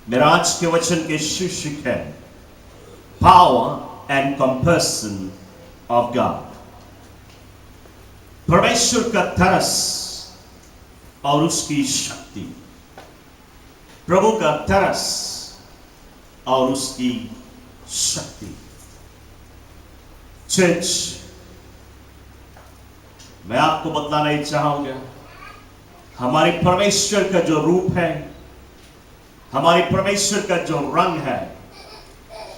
मेरा आज के वचन के शीर्षक है power and compassion of God. परमेश्वर का तरस और उसकी शक्ति। प्रभु का तरस और उसकी शक्ति। चर्च, मैं आपको बतलाना चाहूंगा, हमारे परमेश्वर का जो रूप है, हमारे परमेश्वर का जो रंग है,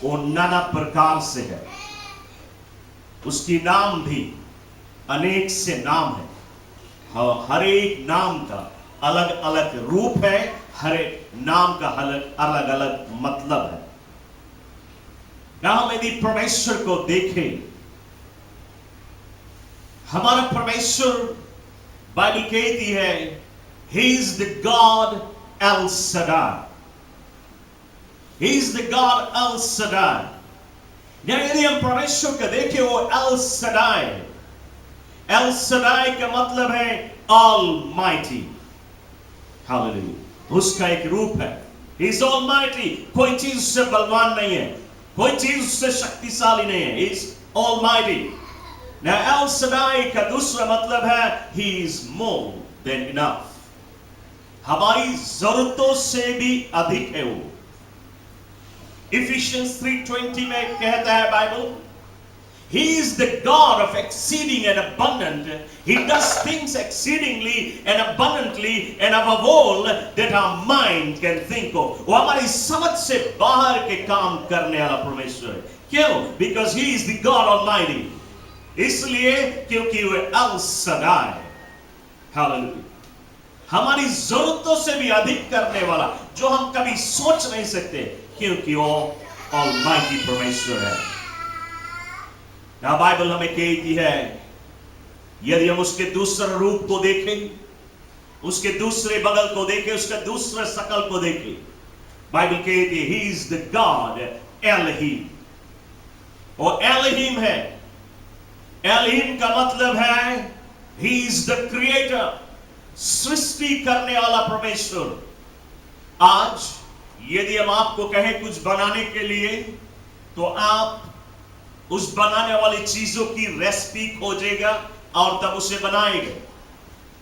वो नाना प्रकार से है। उसकी नाम भी अनेक से नाम है। हर एक नाम का अलग अलग रूप है, हर एक नाम का अलग अलग मतलब है। हम यदि परमेश्वर को देखें, हमारा परमेश्वर बाइबल कहती है He is the God El Shaddai. He is the God El Shaddai. यदि हम परमेश्वर को देखें, वो El Shaddai है। El Shaddai का मतलब है Almighty. Hallelujah. उसका एक रूप है। He is Almighty. कोई चीज उससे बलवान नहीं है, कोई चीज उससे शक्तिशाली नहीं है। He is Almighty. Now El Shaddai का दूसरा मतलब है He is more than enough. हमारी जरूरतों से भी अधिक है वो। Ephesians 3:20 में कहता है Bible, He is the God of exceeding and abundant. He does things exceedingly and abundantly and above all that our mind can think of. वो हमारी समझ से बाहर के काम करने वाला परमेश्वर है। क्यों? Because He is the God Almighty. इसलिए क्योंकि वो El Shaddai है। Hallelujah. हमारी जरूरतों से भी अधिक करने वाला, जो हम कभी सोच नहीं सकते, क्योंकि वो Almighty परमेश्वर है। ना बाइबल हमें कहती है, यदि हम उसके दूसरे रूप को देखें, उसके दूसरे बगल को देखें, उसके दूसरे शकल को देखें, बाइबल कहती है He is the God Elohim. और Elohim है, Elohim का मतलब है He is the creator, सृष्टि करने वाला परमेश्वर। आज यदि हम आपको कहें कुछ बनाने के लिए, तो आप उस बनाने वाली चीजों की रेसिपी खोजेगा और तब उसे बनाएगा।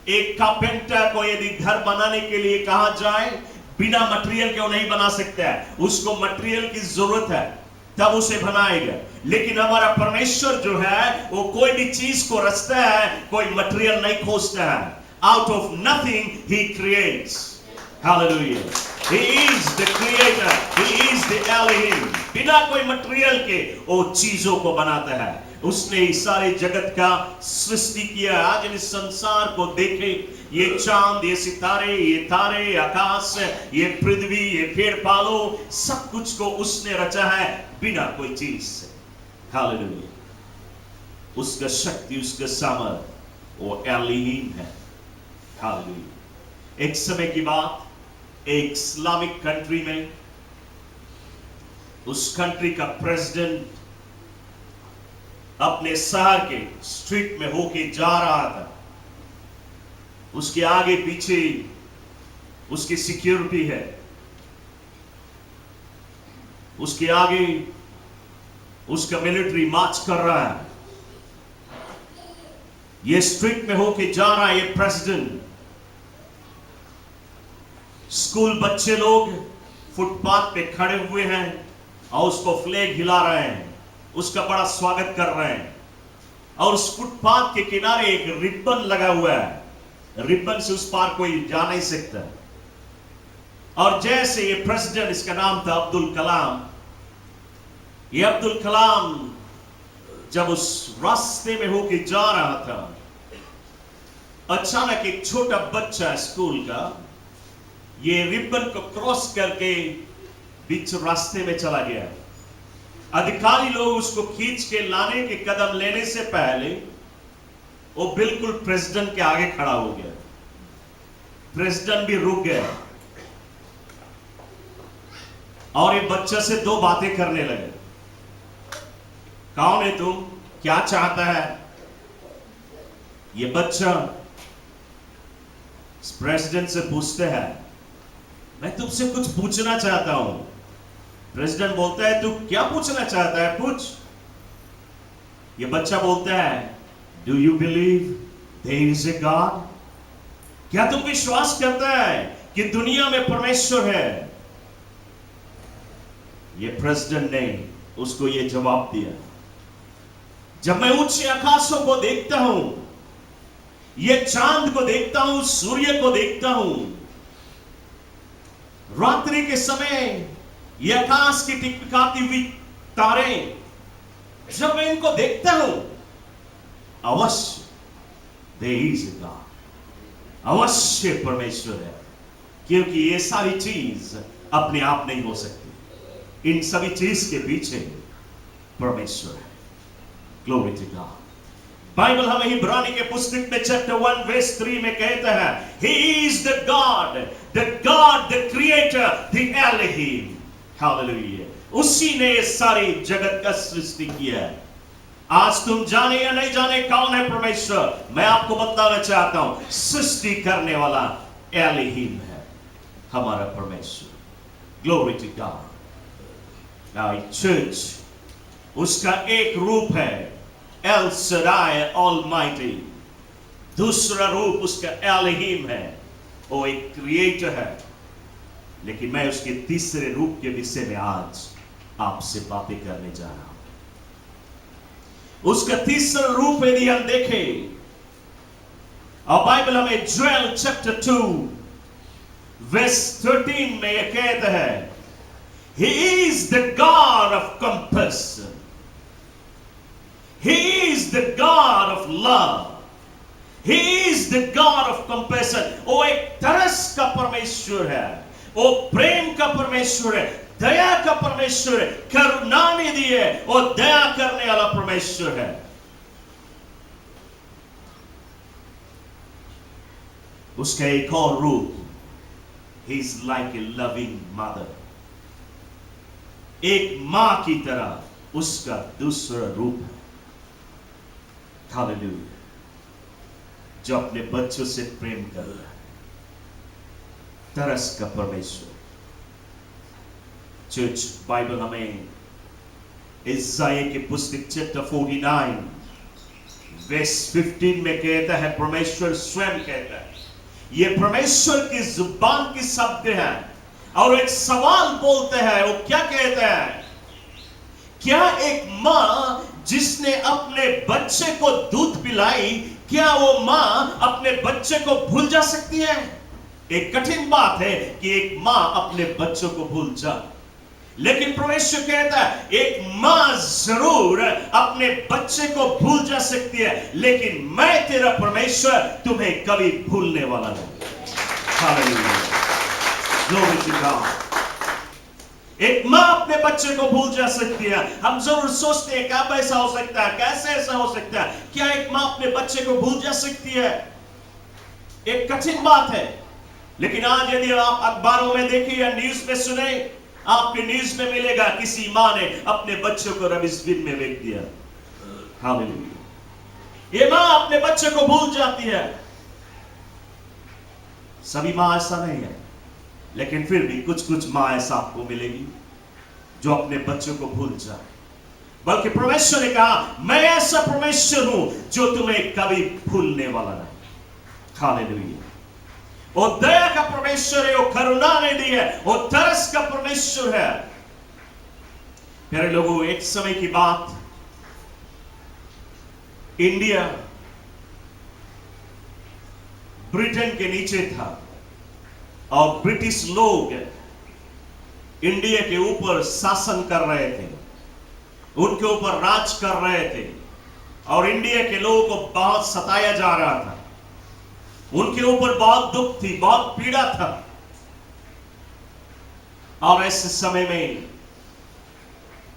एक कारपेंटर को यदि घर बनाने के लिए कहा जाए, बिना मटेरियल के वो नहीं बना सकता है, उसको मटेरियल की जरूरत है, तब उसे बनाएगा। लेकिन हमारा परमेश्वर जो है, वो कोई भी चीज को रचता है, कोई मटेरियल नहीं खोजता है। Out of nothing He creates. Hallelujah. He is the creator. He is the Elohim. बिना कोई मटेरियल के वो चीजों को बनाता है। उसने इस सारे जगत का सृष्टि किया। आज इस संसार को देखें, ये चांद, ये सितारे, ये तारे, आकाश, ये पृथ्वी, ये पेड़ पालो, सब कुछ को उसने रचा है बिना कोई चीज से। हालेलुया। उसका शक्ति, उसका सामर्थ वो एलोहिम है। हालेलुया। एक समय की बात, एक इस्लामिक कंट्री में, उस कंट्री का प्रेसिडेंट अपने शहर के स्ट्रीट में होके जा रहा था। उसके आगे पीछे उसकी सिक्योरिटी है, उसके आगे उसका मिलिट्री मार्च कर रहा है। ये स्ट्रीट में होके जा रहा है ये प्रेसिडेंट। स्कूल बच्चे लोग फुटपाथ पे खड़े हुए हैं और उसको फ्लैग हिला रहे हैं, उसका बड़ा स्वागत कर रहे हैं। और उस फुटपाथ के किनारे एक रिबन लगा हुआ है, रिबन से उस पार कोई जा नहीं सकता। और जैसे ये प्रेसिडेंट, इसका नाम था अब्दुल कलाम, ये अब्दुल कलाम जब उस रास्ते में होके जा रहा था, अचानक एक छोटा बच्चा स्कूल का ये रिबन को क्रॉस करके बीच रास्ते में चला गया। अधिकारी लोग उसको खींच के लाने के कदम लेने से पहले वो बिल्कुल प्रेसिडेंट के आगे खड़ा हो गया। प्रेसिडेंट भी रुक गया और ये बच्चा से दो बातें करने लगे। कौन है तुम, क्या चाहता है? ये बच्चा प्रेसिडेंट से पूछते हैं, मैं तुमसे कुछ पूछना चाहता हूं। प्रेसिडेंट बोलता है, तू क्या पूछना चाहता है, पूछ। ये बच्चा बोलता है, do you believe there is a god? क्या तुम विश्वास करता है कि दुनिया में परमेश्वर है? ये प्रेसिडेंट ने उसको ये जवाब दिया, जब मैं ऊंचे आकाशों को देखता हूं, ये चांद को देखता हूं, सूर्य को देखता हूं, रात्रि के समय ये आकाश की टिकटिकाती हुई तारे, जब मैं इनको देखता हूं, अवश्य देयर इज अ गॉड, अवश्य परमेश्वर है। क्योंकि ये सारी चीज अपने आप नहीं हो सकती, इन सभी चीज के पीछे परमेश्वर है। Glory to God. बाइबल हमें इब्रानी के पुस्तक में चैप्टर 1 वर्स 3 में कहता है, he is the God, the creator, the Elohim. Hallelujah. उसी ने सारी जगत का सृष्टि किया है। आज तुम जाने या नहीं जाने कौन है परमेश्वर, मैं आपको बताना चाहता हूं, सृष्टि करने वाला एलोहिम है हमारा परमेश्वर। Glory to God. Now church, उसका एक रूप है एल शदाई ऑलमाइटी, दूसरा रूप उसका एलोहिम है, वो एक क्रिएटर है। लेकिन मैं उसके तीसरे रूप के विषय में आज आपसे बातें करने जा रहा हूं। उसका तीसरा रूप यदि हम देखें, और बाइबल हमें जोएल चैप्टर 2 वर्स 13 में यह कहता है, he is the God of compassion, he is the God of love, he is the God of compassion। वो एक तरस का परमेश्वर है, वो प्रेम का परमेश्वर है, दया का परमेश्वर है, करुणानिधि है, वो दया करने वाला परमेश्वर है। उसका एक और रूप, he is like a loving mother, एक मां की तरह उसका दूसरा रूप है। हालेलुया। जो अपने बच्चों से प्रेम कर रहा है, तरस का परमेश्वर। चर्च, बाइबल हमें इसाइया की पुस्तक चैप्टर 49 वर्स 15 में कहता है, परमेश्वर स्वयं कहता है, ये परमेश्वर की जुबान की शब्द है, और एक सवाल बोलते हैं। वो क्या कहता है, क्या एक मां जिसने अपने बच्चे को दूध पिलाई, क्या वो मां अपने बच्चे को भूल जा सकती है? एक कठिन बात है कि एक मां अपने बच्चों को भूल जाए, लेकिन परमेश्वर कहता है एक मां जरूर अपने बच्चे को भूल जा सकती है, लेकिन मैं तेरा परमेश्वर तुम्हें कभी भूलने वाला नहीं। हालेलुया। Glory to God. एक मां अपने बच्चे को भूल जा सकती है। हम जरूर सोचते हैं कब ऐसा हो सकता है, कैसे ऐसा हो सकता है, क्या एक मां अपने बच्चे को भूल जा सकती है? एक कठिन बात है। लेकिन आज यदि आप अखबारों में देखिए या न्यूज में सुने, आपके न्यूज में मिलेगा किसी मां ने अपने बच्चों को रबिश बिन में फेंक दिया। हालेलुया। ये मां अपने बच्चे को भूल जाती है। सभी मां ऐसा नहीं है, लेकिन फिर भी कुछ कुछ मां ऐसा आपको मिलेगी जो अपने बच्चों को भूल जाए। बल्कि परमेश्वर ने कहा, मैं ऐसा परमेश्वर हूं जो तुम्हें कभी भूलने वाला नहीं। हालेलुया। वो दया का परमेश्वर है, वो करुणा निधि है, वो तरस का परमेश्वर है। प्यारे लोगों, एक समय की बात, इंडिया ब्रिटेन के नीचे था और ब्रिटिश लोग इंडिया के ऊपर शासन कर रहे थे, उनके ऊपर राज कर रहे थे, और इंडिया के लोगों को बहुत सताया जा रहा था। उनके ऊपर बहुत दुख थी, बहुत पीड़ा था। और ऐसे समय में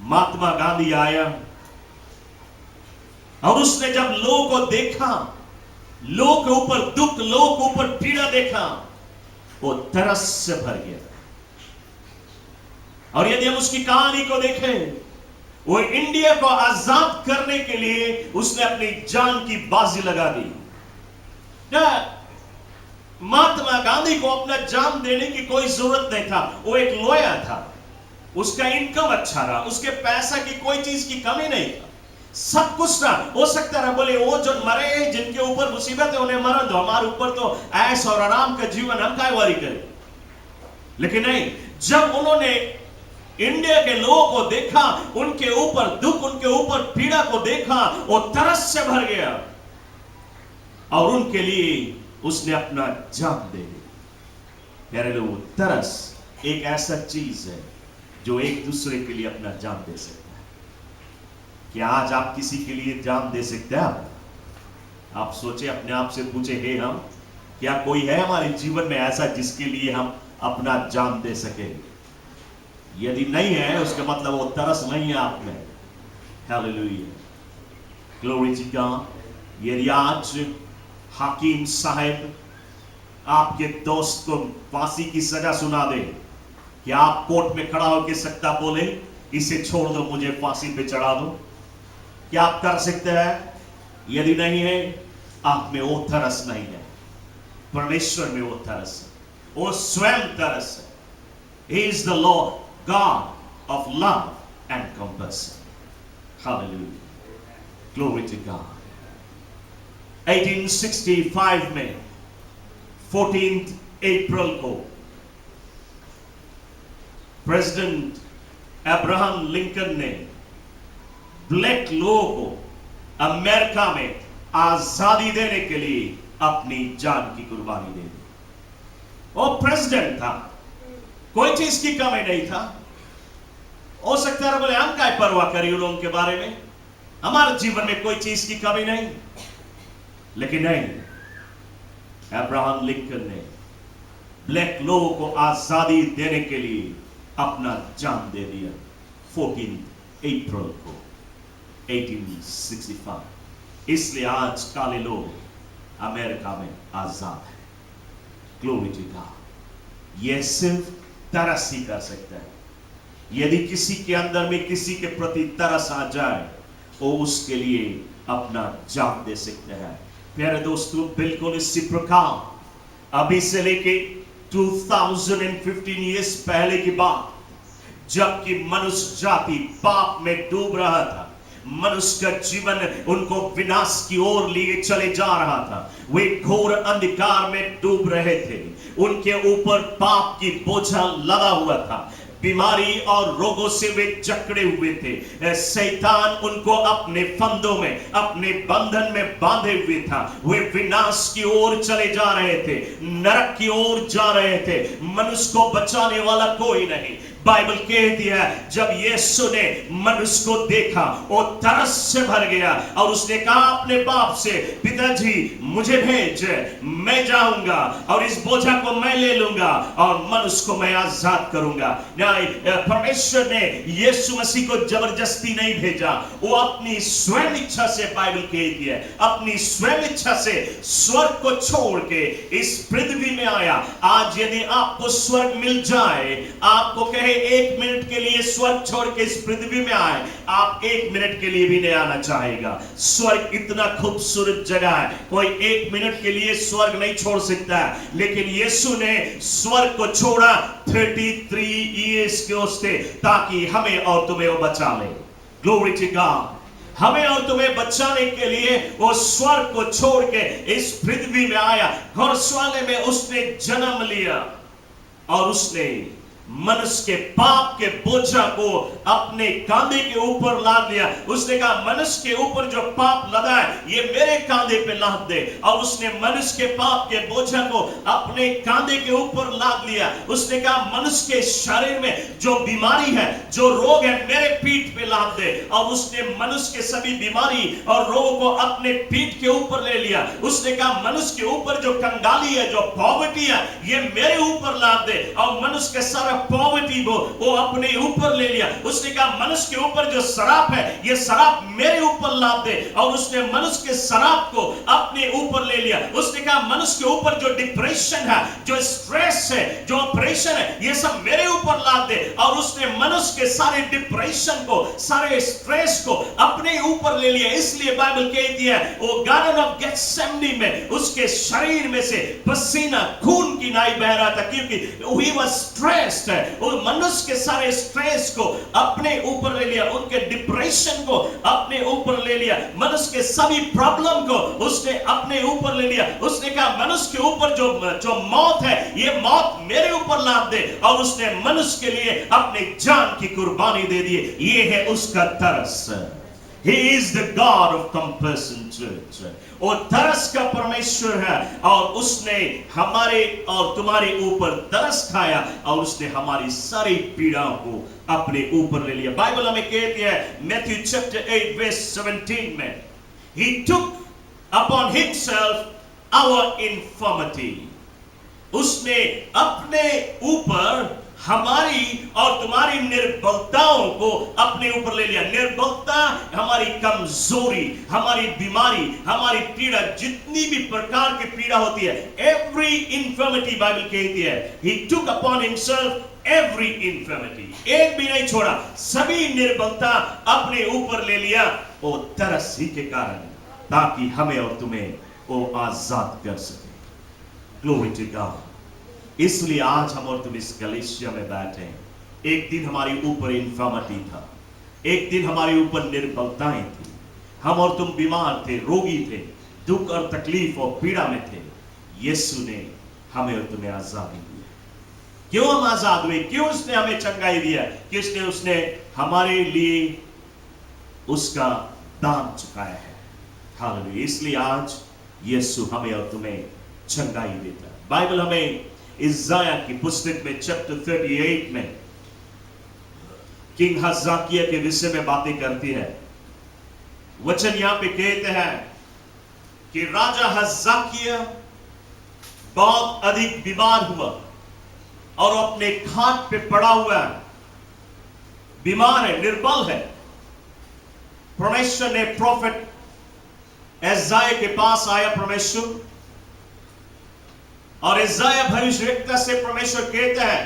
महात्मा गांधी आया, और उसने जब लोगों को देखा, लोगों के ऊपर दुख, लोगों के ऊपर पीड़ा देखा, वो तरस से भर गया। और यदि हम उसकी कहानी को देखें, वो इंडिया को आजाद करने के लिए उसने अपनी जान की बाजी लगा दी। महात्मा गांधी को अपना जान देने की कोई जरूरत नहीं था। वो एक लॉयर था, उसका इनकम अच्छा रहा, उसके पैसा की कोई चीज की कमी नहीं था, सब कुछ था। हो सकता है बोले वो जो मरे, जिनके ऊपर मुसीबत है उन्हें मरन दो, हमारे ऊपर तो ऐश और आराम का जीवन, हम काय वारी करें। लेकिन नहीं, जब उन्होंने इंडिया के लोगों को देखा, उनके ऊपर दुख, उनके ऊपर पीड़ा को देखा, वो तरस से भर गया और उनके लिए उसने अपना जान दे दी। प्यारे लोगों, तरस एक ऐसा चीज है जो एक दूसरे के लिए अपना जान दे सकता है। क्या आज आप किसी के लिए जान दे सकते हैं? आप सोचे, अपने आप से पूछे, हे हम, क्या कोई है हमारे जीवन में ऐसा जिसके लिए हम अपना जान दे सके? यदि नहीं है, उसका मतलब वो तरस नहीं है आप में। Hallelujah, glory to God. यदि आज हाकिम साहब आपके दोस्त को फांसी की सजा सुना दे, क्या आप कोर्ट में खड़ा होकर सकता बोले, इसे छोड़ दो, मुझे फांसी पे चढ़ा दो? क्या आप कर सकते हैं? यदि नहीं है, आप में वो तरस नहीं है। परमेश्वर में वो तरस है, वो स्वयं तरस है। He is the Lord God of love and compassion. Hallelujah, glory to God. 1865 में 14th अप्रैल को प्रेसिडेंट अब्राहम लिंकन ने ब्लैक लोगों को अमेरिका में आजादी देने के लिए अपनी जान की कुर्बानी दे दी। वो प्रेसिडेंट था, कोई चीज की कमी नहीं था। हो सकता है बोले हम क्या परवाह करें उन लोगों के बारे में, हमारे जीवन में कोई चीज की कमी नहीं। लेकिन नहीं, अब्राहम लिंकन ने ब्लैक लोगों को आजादी देने के लिए अपना जान दे दिया 14 अप्रैल को 1865। इसलिए आज काले लोग अमेरिका में आजाद है। Glory to God. यह सिर्फ तरस ही कर सकता है। यदि किसी के अंदर में किसी के प्रति तरस आ जाए, वो उसके लिए अपना जान दे सकते हैं। प्यारे दोस्तों, बिल्कुल इसी प्रकार अभी से लेके 2015 ईयर्स पहले की बात, जबकि मनुष्य जाति पाप में डूब रहा था, मनुष्य का जीवन उनको विनाश की ओर लिए चले जा रहा था, वे घोर अंधकार में डूब रहे थे, उनके ऊपर पाप की बोझा लगा हुआ था, बीमारी और रोगों से वे जकड़े हुए थे, शैतान उनको अपने फंदों में, अपने बंधन में बांधे हुए था, वे विनाश की ओर चले जा रहे थे, नरक की ओर जा रहे थे, मनुष्य को बचाने वाला कोई नहीं। बाइबल कहती है जब यीशु ने मनुष्य को देखा, वो तरस से भर गया और उसने कहा अपने बाप से, पिताजी मुझे भेज, मैं जाऊंगा और इस बोझा को मैं ले लूंगा और मनुष्य को मैं आजाद करूंगा। परमेश्वर ने यीशु मसीह को जबरदस्ती नहीं भेजा, वो अपनी स्वयं इच्छा से, बाइबल कहती है अपनी स्वयं इच्छा से स्वर्ग को छोड़ के इस पृथ्वी में आया। आज यदि आपको स्वर्ग मिल जाए, आपको कहे 1 मिनट के लिए स्वर्ग छोड़ के इस पृथ्वी में आए, आप 1 मिनट के लिए भी नहीं आना चाहेगा। स्वर्ग इतना खूबसूरत जगह है, कोई 1 मिनट के लिए स्वर्ग नहीं छोड़ सकता है। लेकिन यीशु ने स्वर्ग को छोड़ा 33 ईयर्स के उससे, ताकि हमें और तुम्हें वो बचा ले। Glory to God. हमें और तुम्हें बचाने के लिए वो स्वर्ग को छोड़ के इस पृथ्वी में आया, घोड़सवाले में उसने जन्म लिया और उसने मनुष्य के पाप के बोझा को अपने कांधे के ऊपर लाद लिया। उसने कहा मनुष्य के ऊपर जो पाप लदा है ये मेरे कांधे पे लाद दे, और उसने मनुष्य के पाप के बोझा को अपने कांधे के ऊपर लाद लिया। उसने कहा मनुष्य के शरीर में जो बीमारी है, जो रोग है, मेरे पीठ पे लाद दे, और उसने मनुष्य के सभी बीमारी और रोगों को अपने पीठ के ऊपर ले लिया। उसने कहा मनुष्य के ऊपर जो कंगाली है, जो पॉवर्टी है, ये मेरे ऊपर लाद दे, और मनुष्य के सारा ऑफ पॉवर्टी वो अपने ऊपर ले लिया। उसने कहा मनुष्य के ऊपर जो शराब है, ये शराब मेरे ऊपर लाद दे, और उसने मनुष्य के शराब को अपने ऊपर ले लिया। उसने कहा मनुष्य के ऊपर जो डिप्रेशन है, जो स्ट्रेस है, जो ऑपरेशन है, ये सब मेरे ऊपर लाद दे, और उसने मनुष्य के सारे डिप्रेशन को, सारे स्ट्रेस को अपने ऊपर ले लिया। इसलिए बाइबल कहती है वो गार्डन ऑफ गेत्सेमनी में उसके शरीर में से पसीना खून की नाई बह रहा था, क्योंकि he was stressed। वो मनुष्य के सारे स्ट्रेस को अपने ऊपर ले लिया, उनके डिप्रेशन को अपने ऊपर ले लिया, मनुष्य के सभी प्रॉब्लम को उसने अपने ऊपर ले लिया। उसने कहा मनुष्य के ऊपर जो मौत है, ये मौत मेरे ऊपर लाद दे, और उसने मनुष्य के लिए अपने जान की कुर्बानी दे दी। ये है उसका तरस। He is the God of compassion, church। वो तरस का परमेश्वर है, और उसने हमारे और तुम्हारे ऊपर तरस खाया, और उसने हमारी सारी पीड़ाओं को अपने ऊपर ले लिया। बाइबल हमें कहती है मैथ्यू चैप्टर 8 वर्स 17 में, He took upon himself our infirmity। उसने अपने ऊपर हमारी और तुम्हारी निर्बलताओं को अपने ऊपर ले लिया। निर्बलता हमारी कमजोरी, हमारी बीमारी, हमारी पीड़ा, जितनी भी प्रकार की पीड़ा होती है, एवरी इन्फर्मिटी बाइबल कहती है he took upon himself every infirmity। एक भी नहीं छोड़ा, सभी निर्बलता अपने ऊपर ले लिया, वो तरस ही के कारण, ताकि हमें और तुम्हें वो आजाद कर सके। Glory to God। इसलिए आज हम और तुम इस कलीसिया में बैठे हैं। एक दिन हमारे ऊपर इन्फर्मिटी था, एक दिन हमारे ऊपर निर्बलताएं थी, हम और तुम बीमार थे, रोगी थे, दुख और तकलीफ और पीड़ा में थे। यीशु ने हमें और तुम्हें आजादी दी। क्यों हम आजाद हुए? क्यों उसने हमें चंगाई दिया? कि उसने हमारे लिए उसका दाम चुकाया है। हालेलुया। इसलिए आज यीशु हमें और तुम्हें चंगाई देता है। बाइबल हमें इज़ाया की पुस्तक में चैप्टर 38 में किंग हज़ाकिया के विषय में बातें करती है। वचन यहां पे कहते हैं कि राजा हज़ाकिया बहुत अधिक बीमार हुआ और अपने खाट पे पड़ा हुआ है, बीमार है, निर्बल है। परमेश्वर ने प्रोफेट इज़ाया के पास आया परमेश्वर, और इज़ाया भविष्यवक्ता से परमेश्वर कहता है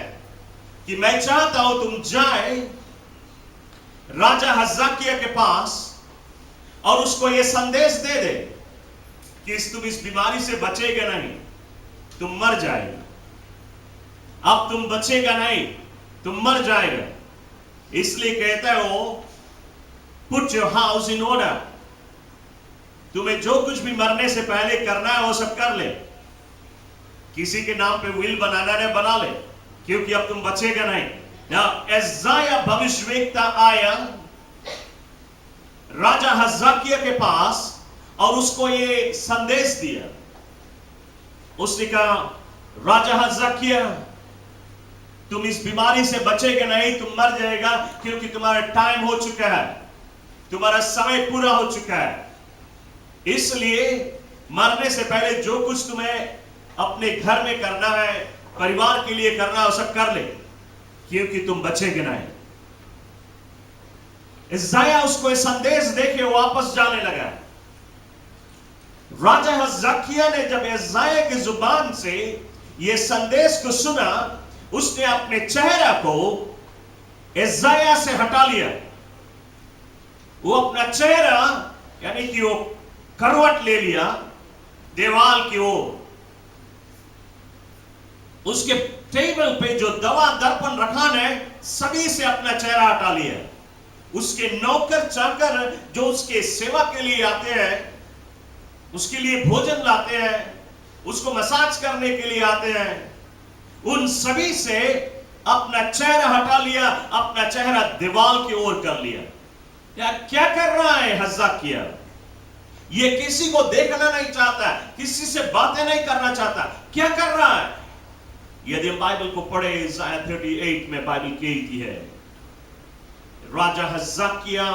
कि मैं चाहता हूं तुम जाए राजा हज़ाकिया के पास और उसको यह संदेश दे दे कि तुम इस बीमारी से बचेगा नहीं, तुम मर जाएगा। अब तुम बचेगा नहीं, तुम मर जाएगा। इसलिए कहता है वो, put your house in order. तुम्हें जो कुछ भी मरने से पहले करना है वो सब कर ले। किसी के नाम पे विल बनाना है, बना ले, क्योंकि अब तुम बचेगा नहीं। इज़ाया भविष्यवक्ता आया राजा हज़ाकिया के पास और उसको ये संदेश दिया। उसने कहा राजा हज़ाकिया, तुम इस बीमारी से बचेगा नहीं, तुम मर जाएगा, क्योंकि तुम्हारा टाइम हो चुका है, तुम्हारा समय पूरा हो चुका है। इसलिए मरने से पहले जो कुछ तुम्हें अपने घर में करना है, परिवार के लिए करना है, वो सब कर ले, क्योंकि तुम बचेगे नहीं। इज़ाया उसको संदेश देके वापस जाने लगा। राजा हज़ाकिया ने जब इज़ाया की जुबान से यह संदेश को सुना, उसने अपने चेहरा को इज़ाया से हटा लिया। वो अपना चेहरा यानी कि वो करवट ले लिया दीवार की ओर। उसके टेबल पे जो दवा दर्पण रखा है, सभी से अपना चेहरा हटा लिया। उसके नौकर चाकर जो उसके सेवा के लिए आते हैं, उसके लिए भोजन लाते हैं, उसको मसाज करने के लिए आते हैं, उन सभी से अपना चेहरा हटा लिया, अपना चेहरा दीवार की ओर कर लिया। क्या कर रहा है हज़ाकिया? ये किसी को देखना नहीं चाहता, किसी से बातें नहीं करना चाहता। क्या कर रहा है? यदि हम बाइबल को पढ़े, इज़ाया 38 में बाइबल कहती है, राजा हज़ाकिया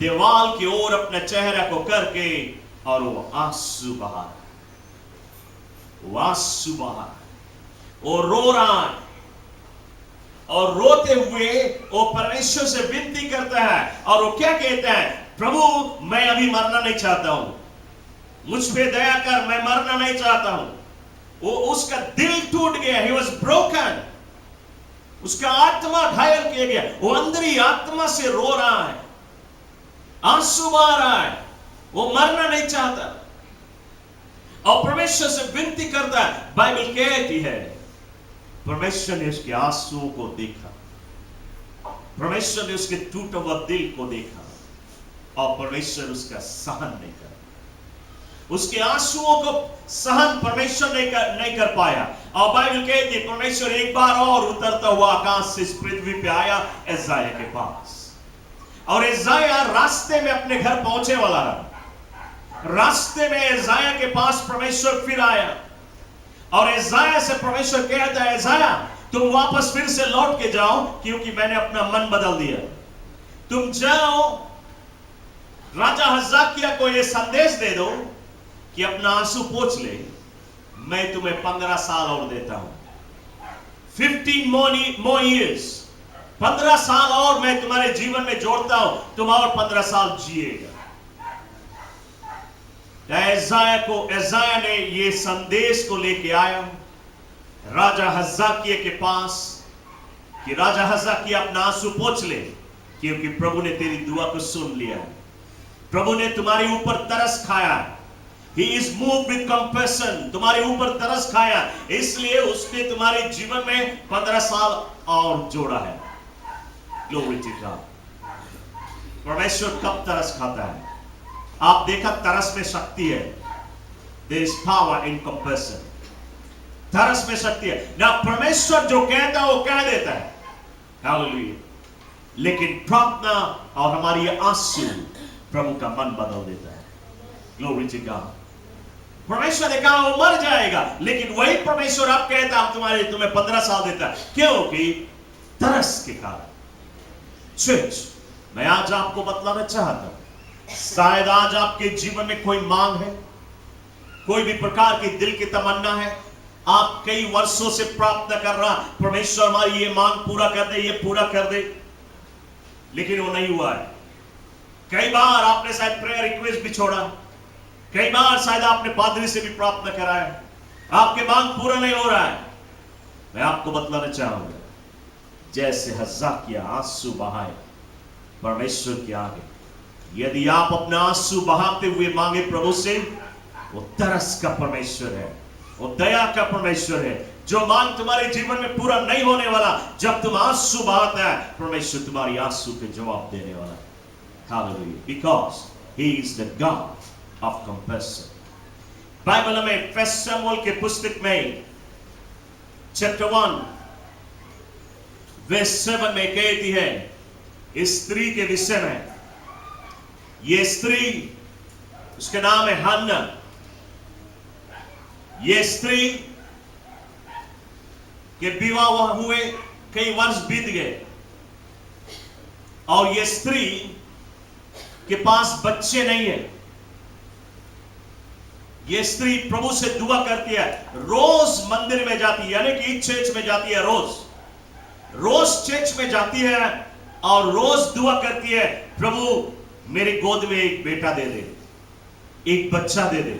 दीवार की ओर अपने चेहरा को करके और वो आंसू बहा रहा है, वो आंसू बहा रहा है, वो रो रहा है। और रोते हुए वो परमेश्वर से विनती करता है और वो क्या कहता है, प्रभु मैं अभी मरना नहीं चाहता हूं, मुझ पे दया कर, मैं मरना नहीं चाहता हूं। वो उसका दिल टूट गया, he was broken, उसका आत्मा घायल किया गया, वो अंदरी आत्मा से रो रहा है, आंसू बहा रहा है, वो मरना नहीं चाहता और परमेश्वर से विनती करता है। बाइबल कहती है परमेश्वर ने उसके आंसुओं को देखा, परमेश्वर ने उसके टूटा हुआ दिल को देखा और परमेश्वर उसका सहन नहीं कर, उसके आंसुओं को सहन परमेश्वर नहीं कर पाया। और बाइबल कहती है परमेश्वर एक बार और उतरता हुआ आकाश से इस पृथ्वी पे आया यशायाह के पास, और यशायाह रास्ते में अपने घर पहुंचे वाला रहा। रास्ते में यशायाह के पास परमेश्वर फिर आया और यशायाह से परमेश्वर कहता है, यशायाह तुम वापस फिर से लौट के जाओ क्योंकि मैंने अपना मन बदल दिया। तुम जाओ राजा हिजकिय्याह को यह संदेश दे दो कि अपना आंसू पोंछ ले, मैं तुम्हें 15 साल और देता हूं, 15 more years, 15 साल और मैं तुम्हारे जीवन में जोड़ता हूं, तुम और 15 साल जिएगा। यशायाह ने ये संदेश को लेके आया राजा हिजकिय्याह के पास कि राजा हिजकिय्याह अपना आंसू पोंछ ले क्योंकि प्रभु ने तेरी दुआ को सुन लिया, प्रभु ने तुम्हारे ऊपर तरस खाया, He is moved with compassion, तुम्हारे ऊपर तरस खाया, इसलिए उसने तुम्हारे जीवन में 15 साल और जोड़ा है। Glory to God। परमेश्वर कब तरस खाता है? आप देखा तरस में शक्ति है। There is power in compassion। तरस में शक्ति है ना। परमेश्वर जो कहता है वो कह देता है, हालेलुया। लेकिन प्रार्थना और हमारी आंसू प्रभु का मन बदल देता है। Glory to God। परमेश्वर ने कहा वो मर जाएगा, लेकिन वही परमेश्वर आप कहता है तुम्हें 15 साल देता है, क्योंकि तरस के कारण। चर्च, मैं आज आपको बतलाना चाहता हूं, शायद आज आपके जीवन में कोई मांग है, कोई भी प्रकार की दिल की तमन्ना है, आप कई वर्षों से प्रार्थना कर रहा, परमेश्वर हमारी ये मांग पूरा कर दे, ये पूरा कर दे, लेकिन वो नहीं हुआ है। कई बार आपने शायद प्रेयर रिक्वेस्ट भी छोड़ा, कई बार शायद आपने पादरी से भी प्रार्थना कराया, आपके मांग पूरा नहीं हो रहा है। मैं आपको बतलाना चाहूंगा, जैसे हिजकिय्याह आंसू बहाए परमेश्वर के आगे, यदि आप अपना आंसू बहाते हुए मांगे प्रभु से, वो तरस का परमेश्वर है, वो दया का परमेश्वर है। जो मांग तुम्हारे जीवन में पूरा नहीं होने वाला, जब तुम आंसू बहाता है, परमेश्वर तुम्हारी आंसू के जवाब देने वाला है। Hallelujah, because He is the God of compassion। Bible में 1 शमूएल के पुस्तक में चैप्टर 1 वर्स 7 में कहती है इस स्त्री के विषय में। ये स्त्री, उसका नाम है हन्ना। ये स्त्री के विवाह हुए कई वर्ष बीत गए और ये स्त्री के पास बच्चे नहीं है। ये स्त्री प्रभु से दुआ करती है, रोज मंदिर में जाती है, यानी कि चर्च में जाती है, रोज चर्च में जाती है और रोज दुआ करती है, प्रभु मेरे गोद में एक बेटा दे दे, एक बच्चा दे दे।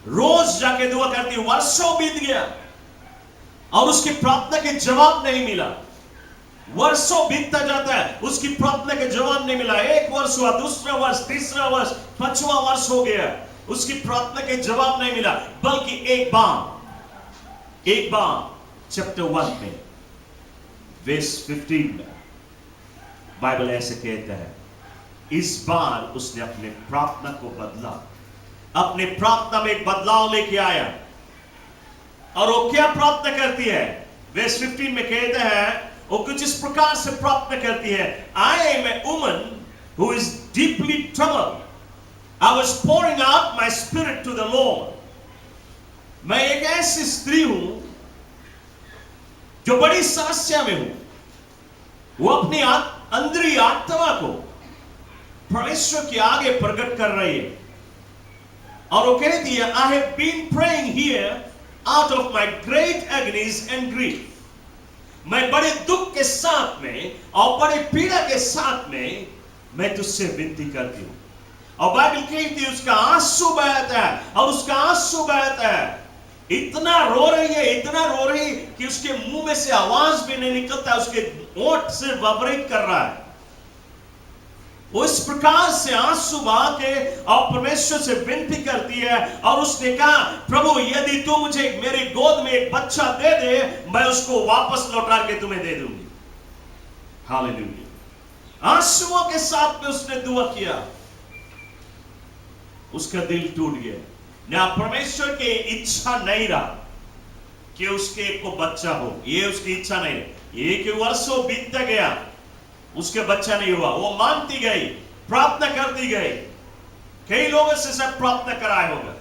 रोज जाके दुआ करती है। वर्षों बीत गया और उसकी प्रार्थना के जवाब नहीं मिला। वर्षों बीतता जाता है, उसकी प्रार्थना के जवाब नहीं मिला। एक वर्ष हुआ, दूसरा वर्ष, तीसरा वर्ष, 5वां वर्ष हो गया, उसकी प्रार्थना के जवाब नहीं मिला। बल्कि एक बार चैप्टर 1 में वर्स 15 में बाइबल ऐसे कहता है, इस बार उसने अपने प्रार्थना को बदला, अपने प्रार्थना में एक बदलाव लेके आया। और वो क्या प्रार्थना करती है? वर्स 15 में कहता है, वो कुछ इस प्रकार से प्रार्थना करती है, I am a woman who is deeply troubled. I was pouring out my spirit to the Lord. मैं एक ऐसी स्त्री हूं जो बड़ी समस्या में हूं। वो अपनी अंदरी आत्मा को परमेश्वर के आगे प्रकट कर रही है और वो कहती है, I have been praying here out of my great agonies and grief। मैं बड़े दुख के साथ में और बड़े पीड़ा के साथ में मैं तुझसे विनती करती हूं। और बाइबल कहती है उसका आंसू बहता है, और उसका आंसू बहता है। इतना रो रही है, इतना रो रही कि उसके मुंह में से आवाज भी नहीं निकलता, उसके होंठ से वाइब्रेट कर रहा है। वो इस प्रकार से आंसू बहा के और परमेश्वर से विनती करती है, और उसने कहा, प्रभु यदि तू मुझे मेरे गोद में एक बच्चा दे दे, मैं उसको वापस लौटा के तुम्हें दे दूंगी। हालेलुया। आंसुओं के साथ में उसने दुआ किया। उसका दिल टूट गया। ना परमेश्वर की इच्छा नहीं रहा कि उसके को बच्चा हो, ये उसकी इच्छा नहीं रही। एक वर्षों बीतता गया, उसके बच्चा नहीं हुआ। वो मानती गई, प्रार्थना करती गई, कई लोगों से सब प्रार्थना कराए होगा,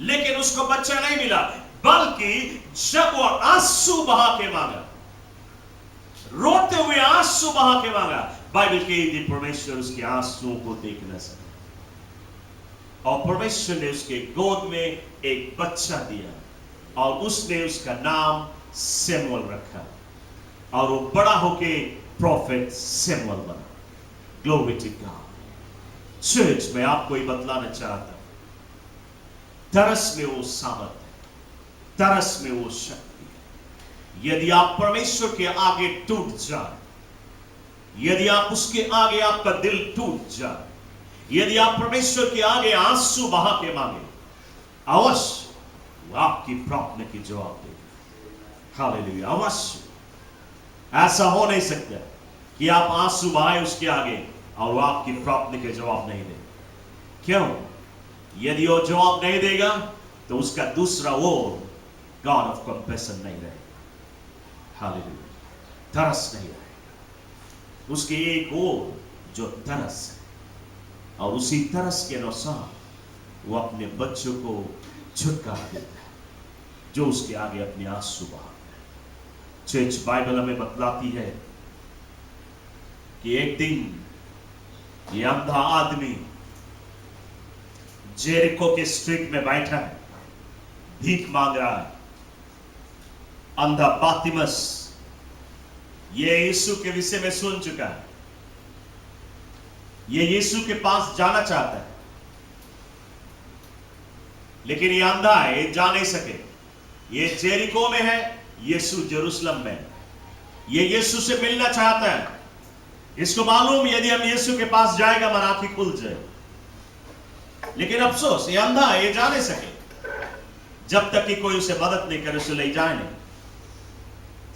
लेकिन उसको बच्चा नहीं मिला। बल्कि जब वो आंसू बहा के मांगा, रोते हुए आंसू बहा के मांगा, बाइबल कहती परमेश्वर उसके आंसुओं को देख न सका, और परमेश्वर ने उसके गोद में एक बच्चा दिया, और उसने उसका नाम सैमुअल रखा, और वो बड़ा होके प्रॉफिट सैमुअल बना। Glory to God. चर्च में आपको ये बतलाना चाहता हूं, तरस में वो सामर्थ है, तरस में वो शक्ति है। यदि आप परमेश्वर के आगे टूट जाए, यदि आप उसके आगे आपका दिल टूट जाए, यदि आप परमेश्वर के आगे आंसू बहा के मांगे, अवश्य वो आपकी प्रार्थना की जवाब देगा। हालेलुया। अवश्य। ऐसा हो नहीं सकता कि आप आंसू बहाए उसके आगे और वो आपकी प्रार्थना के जवाब नहीं दे। क्यों? यदि वो जवाब नहीं देगा तो उसका दूसरा वो गॉड ऑफ कंपैशन नहीं रहेगा। हालेलुया। तरस नहीं रहेगा। उसकी एक और जो तरस है, और उसी तरस के अनुसार वो अपने बच्चों को छुटकारा देता है, जो उसके आगे अपने आंसू बहाता है। चर्च बाइबल हमें बतलाती है कि एक दिन ये अंधा आदमी जेरिको के स्ट्रीट में बैठा है, भीख मांग रहा है। अंधा बातिमस ये यीशु के विषय में सुन चुका है, ये यीशु के पास जाना चाहता है, लेकिन ये अंधा है, ये जा नहीं सके। ये जेरिको में है, यीशु जेरूशलम में। ये यीशु से मिलना चाहता है। इसको मालूम यदि हम यीशु के पास जाएगा हमारा आंखें खुल जाए, लेकिन अफसोस ये अंधा है, ये जा नहीं सके। जब तक कि कोई उसे मदद नहीं करे, उसे ले जाए नहीं।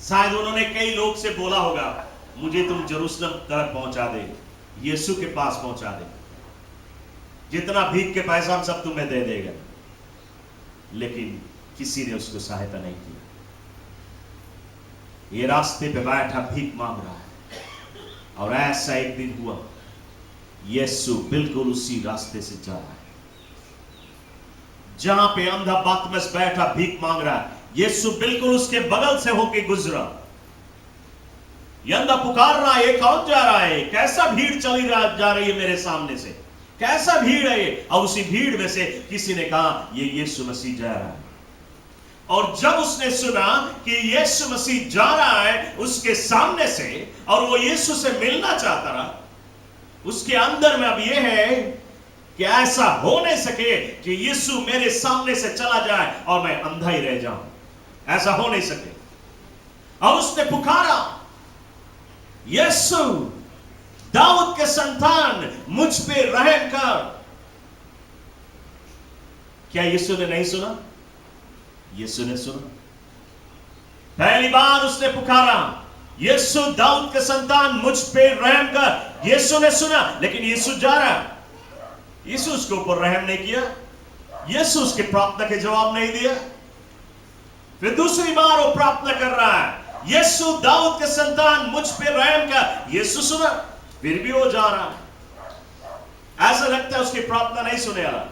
शायद उन्होंने कई लोग से बोला होगा, मुझे तुम जेरूशलम तरफ पहुंचा दे, यीशु के पास पहुंचा दे, जितना भीख के पैसा हम सब तुम्हें दे देगा। लेकिन किसी ने उसको सहायता नहीं की। ये रास्ते पे बैठा भीख मांग रहा है, और ऐसा एक दिन हुआ, यीशु बिल्कुल उसी रास्ते से जा रहा है जहां पे अंधा बातिमस बैठा भीख मांग रहा है। यीशु बिल्कुल उसके बगल से होके गुजरा। ये अंधा पुकार रहा है, ये कौन जा रहा है? कैसा भीड़ चली जा रही है मेरे सामने से, कैसा भीड़ है ये? और उसी भीड़ में से किसी ने कहा, ये यीशु मसीह जा रहा है। और जब उसने सुना कि यीशु मसीह जा रहा है उसके सामने से, और वो यीशु से मिलना चाहता रहा, उसके अंदर में अब ये है कि ऐसा हो नहीं सके कि यीशु मेरे सामने से चला जाए और मैं अंधा ही रह जाऊं। ऐसा हो नहीं सके। और उसने पुकारा, यीशु दाऊद के संतान मुझ पे रहम कर। क्या यीशु ने नहीं सुना? यीशु ने सुना। पहली बार उसने पुकारा, यीशु दाऊद के संतान मुझ पे रहम कर। यीशु ने सुना, लेकिन यीशु जा रहा है। यीशु उसके ऊपर रहम नहीं किया, यीशु उसके प्रार्थना के जवाब नहीं दिया। फिर दूसरी बार वो प्रार्थना कर रहा है, यीशु दाऊद के संतान मुझ पे रहम कर। यीशु सुना, फिर भी वो जा रहा है। ऐसा लगता है उसकी प्रार्थना नहीं सुने वाला।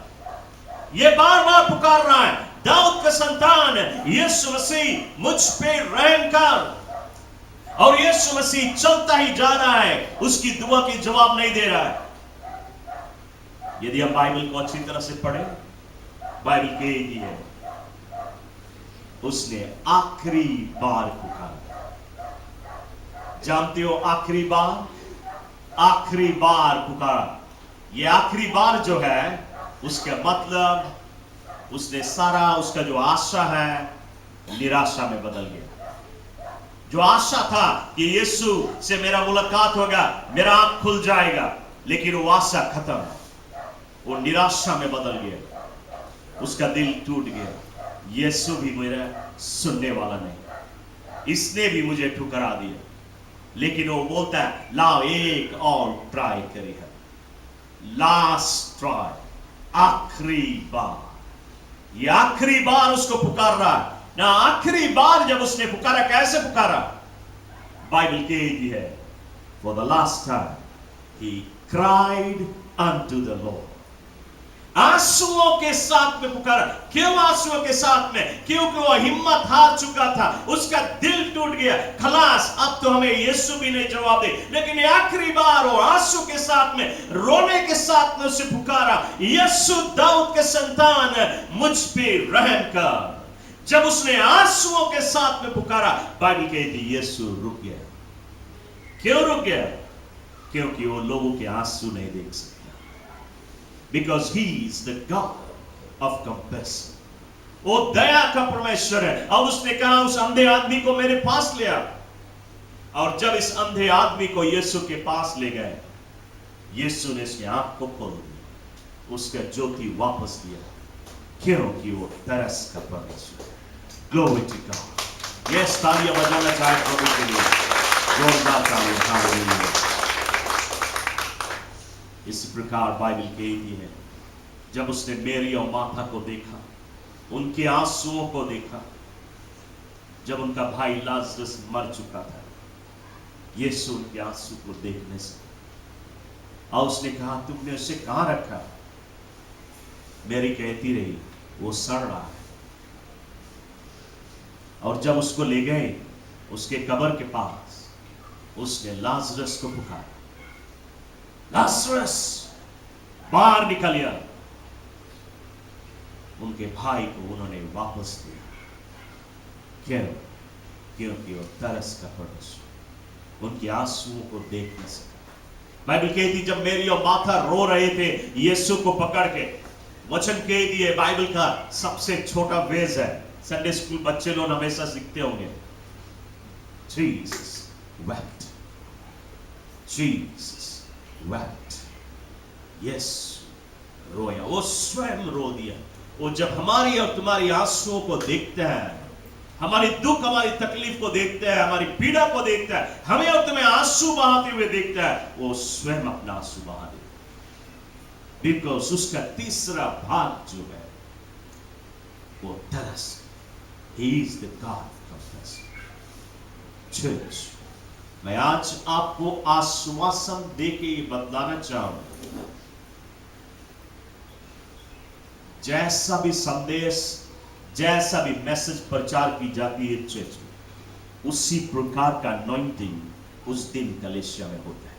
ये बार बार पुकार रहा है, दाऊद के संतान यीशु मसीह मुझ पे रहम कर। और यीशु मसीह चलता ही जा रहा है, उसकी दुआ की जवाब नहीं दे रहा है। यदि हम बाइबल को अच्छी तरह से पढ़ें, बाइबल कहती है उसने आखिरी बार पुकारा, जानते हो आखिरी बार पुकारा। ये आखिरी बार जो है उसका मतलब उसने सारा उसका जो आशा है निराशा में बदल गया। जो आशा था कि यीशु से मेरा मुलाकात होगा, मेरा आंख खुल जाएगा, लेकिन वो आशा खत्म, वो निराशा में बदल गया, उसका दिल टूट गया। यीशु भी मेरा सुनने वाला नहीं, इसने भी मुझे ठुकरा दिया। लेकिन वो बोलता है लाओ एक और ट्राई करिए, लास्ट ट्राई, आखिरी बार। ये आखिरी बार उसको पुकार रहा है ना। आखिरी बार जब उसने पुकारा, कैसे पुकारा? बाइबल कहती है for the last time he cried unto the Lord। आंसुओं के साथ में पुकारा। क्यों आंसुओं के साथ में? क्योंकि वो हिम्मत हार चुका था, उसका दिल टूट गया। खलास, अब तो हमें यीशु भी नहीं जवाब दे। लेकिन ये आखिरी बार वो आंसू के साथ में, रोने के साथ में उसे पुकारा, यीशु दाऊद के संतान मुझ पे रहम कर। जब उसने आंसुओं के साथ में पुकारा, बाइबल कहती यीशु रुक गया। क्यों रुक गया? क्योंकि वो लोगों के आंसू नहीं देख सकता। Because he is the God of compassion। वो दया का परमेश्वर है। अब उसने कहा उस अंधे आदमी को मेरे पास ले आ। और जब इस अंधे आदमी को यीशु के पास ले गए, यीशु ने उसकी आंख को खोल दी, उसका ज्योति वापस दिया, क्योंकि वो तरस का परमेश्वर। Glory to God। ये तालियां बजाना चाहे प्रभु के लिए, जोरदार तालियां। हालेलुया। इस प्रकार बाइबल कहती है जब उसने मेरी और माथा को देखा, उनके आंसुओं को देखा, जब उनका भाई लाजरस मर चुका था, यीशु उनके आंसू को देखने से, और उसने कहा तुमने उसे कहां रखा? मेरी कहती रही वो सड़ रहा है। और जब उसको ले गए उसके कब्र के पास, उसने लाजरस को पुकारा, लाजरस बाहर निकलिया। उनके भाई को उन्होंने वापस दिया। क्यों? क्योंकि वो तरस का परमेश्वर उनके आंसुओं को देख न सका। बाइबल कहती जब मेरी और माथा रो रहे थे यीशु को पकड़ के, वचन कह दिए बाइबल का सबसे छोटा वेज है, संडे स्कूल बच्चे लोग हमेशा सीखते होंगे। Jesus wept। Jesus wept। Yes, रोया, वो स्वयं रो दिया। वो जब हमारी और तुम्हारी आंसुओं को देखता है, हमारी दुख, हमारी तकलीफ को देखता है, हमारी पीड़ा को देखता है, हमें और तुम्हें आंसू बहाते हुए देखता है, वो स्वयं अपना आंसू बहा देता है। बिकॉज उसका तीसरा भाग जो है वो तरस। He is the God of compassion। Church, मैं आज आपको आश्वासन देके ये बतलाना चाहूंगा, जैसा भी संदेश, जैसा भी मैसेज प्रचार की जाती है चर्च में, उसी प्रकार का अनॉइंटिंग उस दिन कलीसिया में होता है।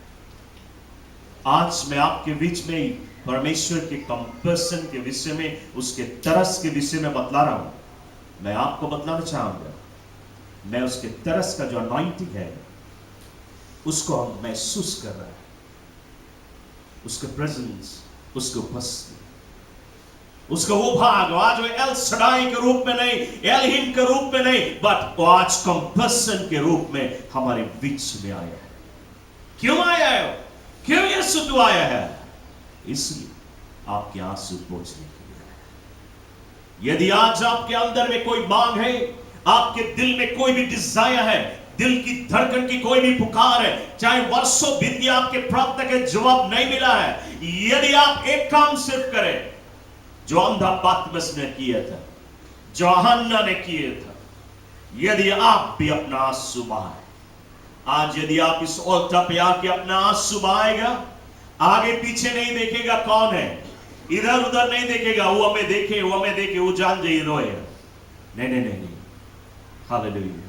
आज मैं आपके बीच में परमेश्वर के कंपैशन के विषय में, उसके तरस के विषय में बतला रहा हूं। मैं आपको बतलाना चाहूंगा, मैं उसके तरस का जो अनॉइंटिंग है उसको हम महसूस कर रहे हैं, उसके प्रेजेंस, उसके उपस्थिति, उसका वो भाग आज वो एल सडाई के रूप में नहीं, एलहिम के रूप में नहीं, बट वो आज कंपैशन के रूप में हमारे बीच में आया है। क्यों आया है? क्यों यीशु तू आया है? इसलिए आपके आंसू पोंछने के लिए। यदि आज आपके अंदर में कोई मांग है, आपके दिल में कोई भी डिजायर है, दिल की धड़कन की कोई भी पुकार है, चाहे वर्षों बीत गए आपके प्रार्थना के जवाब नहीं मिला है, यदि आप एक काम सिर्फ करें जो अंधा पतरस ने किया था, जो हन्ना ने किया था, यदि आप भी अपना आंसू बहाए, आज यदि आप इस ऑल्टर पे आके अपना आंसू बहाएगा, आगे पीछे नहीं देखेगा कौन है, इधर उधर नहीं देखेगा, वो हमें देखे, वो हमें देखे, वो जान जाइए रोएगा। नहीं नहीं नहीं नहीं, हालेलुया।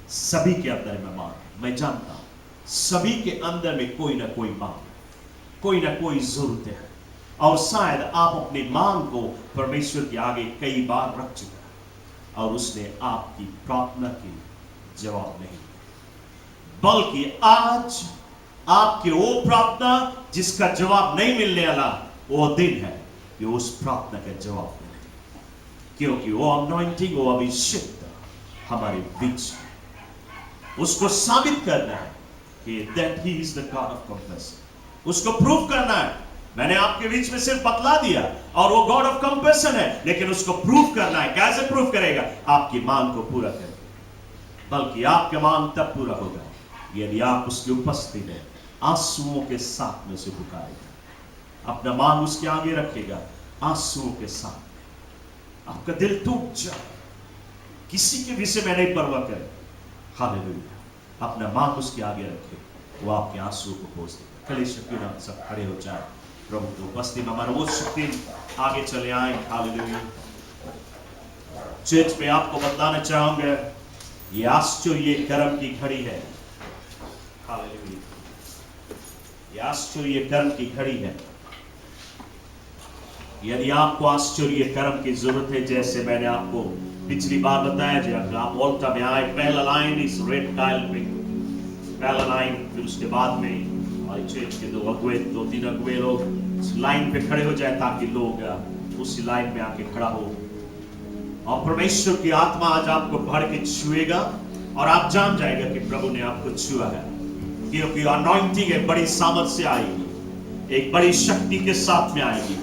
सभी के अंदर में मांग है, मैं जानता हूं सभी के अंदर में कोई ना कोई मांग, कोई ना कोई जरूरत है, और शायद आप अपनी मांग को परमेश्वर के आगे कई बार रख चुके हैं और उसने आपकी प्रार्थना की जवाब नहीं दिया। बल्कि आज आपकी वो प्रार्थना जिसका जवाब नहीं मिलने वाला, वो दिन है कि उस प्रार्थना का जवाब मिले, क्योंकि वो अनॉइंटिंग, वो अभिषेक हमारे बीच उसको साबित करना है कि that he is the God of compassion. उसको प्रूव करना है। मैंने आपके बीच में सिर्फ बतला दिया और वो गॉड ऑफ कंपैशन है, लेकिन उसको प्रूव करना है। कैसे प्रूव करेगा? आपकी मांग को पूरा करेगा। बल्कि आपकी मांग तब पूरा होगा यदि आप उसकी उपस्थिति में आंसुओं के साथ में से पुकारेगा, अपना मांग उसके आगे रखेगा आंसुओं के साथ। आपका दिल टूट जाए, किसी के विषय में नहीं परवाह करे, हालेलुया, अपना मांग उसके आगे रखे, वो आपके आंसुओं को पोंछ देगा। कलीसिया ना सब खड़े हो जाए, प्रभु की उपस्थिति में हमारा वो शक्ति आगे चले आए। हालेलुया। चर्च पे आपको बताना चाहूंगा, ये आश्चर्य कर्म की घड़ी है। हालेलुया, ये आश्चर्य कर्म की घड़ी है। यदि आपको आश्चर्य कर्म की जरूरत है, जैसे मैंने आपको पिछली बार बताया, जब आप ऑल्टर में आए, पहला लाइन इस रेड टाइल पे, पहला लाइन, फिर उसके बाद में हमारे चर्च के दो तीन अगुए लोग लाइन पे खड़े हो जाए ताकि लोग उसी लाइन में आके खड़ा हो। और परमेश्वर की आत्मा आज आपको भर के छुएगा और आप जान जाएगा कि प्रभु ने आपको छुआ है, क्योंकि अनॉइंटिंग एक बड़ी सामर्थ से आएगी, एक बड़ी शक्ति के साथ में आएगी,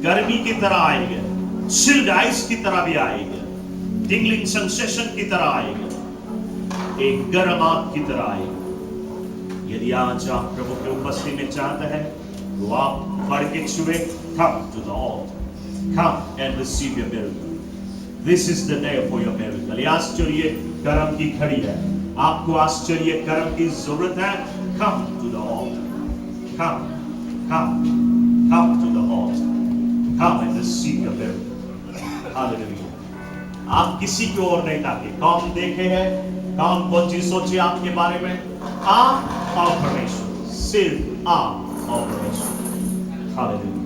गर्मी की तरह आएगा, चिल्ड आइस की तरह भी आएगा, टिंगलिंग सेंसेशन की तरह आएगा, एक गर्म आग की तरह आएगा। यदि आज आप प्रभु के उपस्थिति में चाहते हैं तो आप बढ़ के छुए, come to the altar, come and receive your miracle. This is the day for your miracle. ये आश्चर्य कर्म की घड़ी है, आपको आश्चर्य कर्म की जरूरत है। Come to the altar, come to the altar, come and receive your miracle. Hallelujah. आप किसी की ओर नहीं ताके, कौन देखे हैं, कौन कौन चीज सोचे आपके बारे में, आप और परमेश्वर, सिर्फ आप और परमेश्वर। Hallelujah.